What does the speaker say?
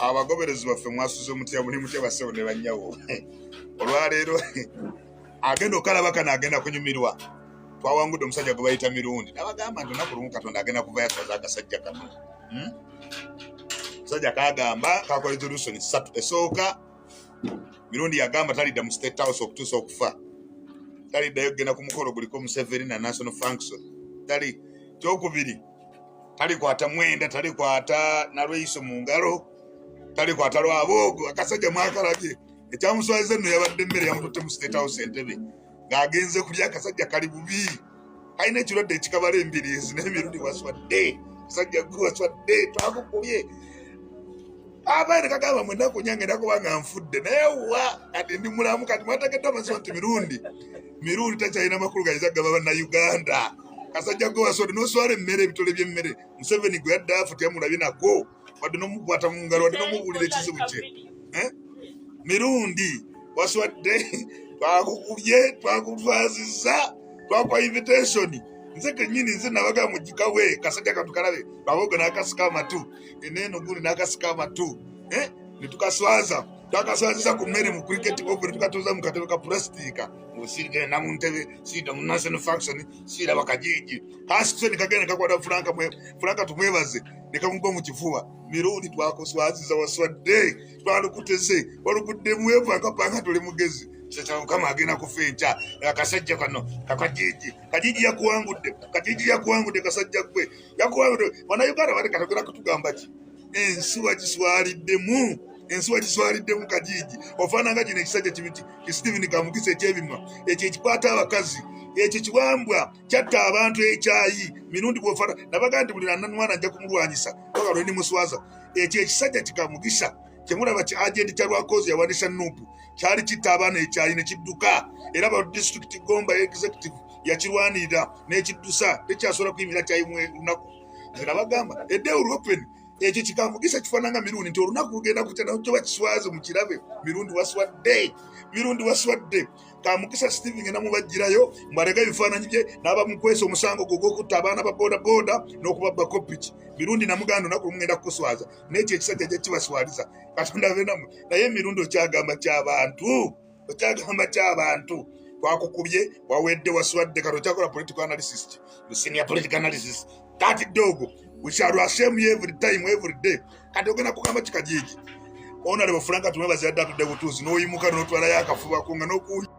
abagoberezi baffe mwasuze mutya muli mutya basewo ne bannyawo olwaleero agenda okalaba kana agenda kunyumirwa twawangudde omusajja gwe bayita Mirundi nabagamba nti olunaku lumu Katonda agenda kuva yatwaza akasajja kano musajja kagamba kakola resolution 3 esooka Mirundi yagamba talidda mu State House okutuusa okufa taliddayo kugenda ku mukolo guliko Museveni na national function tali kyokubiri talikwata Mwenda talikwata Nalweiso mu ngalo talikwata Lwaboogo akasajja mwakalabye ekyamuswaza nno yabadde emmere yamututte mu State House Entebbe ng'agenze kulya akasajja kali bubi kalina ekirwadde ekikabala embiriizi n'Emirundi waswadde akasajja gwe waswadde twakukubye abaana kagamba mwenda kunyange ndakubanga nfudde naye wa kati ndi mulamu kati mwategedde amazima nti Mirundi takyalina makulu gayiza gaba bannayuganda kasajja gwe waswadde n'oswala emmere ebitole by'emmere Museveni gwe yadde afuti yamulabye nako wadde n'omukwata mu ngalo wadde n'omubuulira ekizibu kye Mirundi waswadde twakukubye twakutwazizza twakuwa invitation nze kenyini nze nabaga mugikawe kasajja katukalabe babogo n'akasika amatu eneno guli n'akasika amatu netukaswaza twakaswazisa ku mmere mu cricket over tukatuza mu katebe ka plastika musirike na mu ntebe sida mu national function sida bakajiji kasikuze nikagene kakwada Franka tumwebaze nikamugo mu kifuba Mirundi twakuswaziza waswadde twalukuteze walukudde mwevu akapanga tuli mugezi sasa kama agenda kufencha akasajja kano kajiji yakuwangudde kasajja gwe yakuwangudde Bannayuganda bali katogera kutugamba ki ensuwa giswaliddemu kajiji ofaananga kino ekisajja kibiti Stephen Kamugisa ekyebima ekyo ekikwata abakazi ekyo kiwambwa kyatta abantu ekyayi Mirundi bwofana nabaga nti buli nananwana ajja kumulwanyisa okalwe ni Muswaaza ekyo ekisajja kikamugisa kyemulaba ki agent kyalwakozi yawandisa Nuupu kyali kitta abaana ekyayi ne kidduka era ba district Gomba executive yakirwanirira n'ekiddusa tekyasobola kuyimira kyayimwe lunaku nabagamba edde open ekyo kikamugisa kifaananga Mirundi nti olunaku lugenda kutya nakyo bakiswaze mu kirabe Mirundi waswadde Kamugisa Stephen namubajjirayo mbalega ebifaananyi bye n'abamukwesa omusango gw'okutta abaana ba boda n'okubabba kopiki Mirundi namuganda olunaku lumugenda kukuswaza n'ekyo ekisajja gye kibaswaliza Katonda avenamu naye Mirundi okyagamba ky'abantu twakukubye wawedde waswadde kati okyakola political analysis senior political analysis that dog we shall shame you every time every day kati ogenda kugamba kikajiji Honorable Franka tumwebaza yadde atudde butuuzi n'oyimuka n'otwala yakafuba kunga n'okuwunya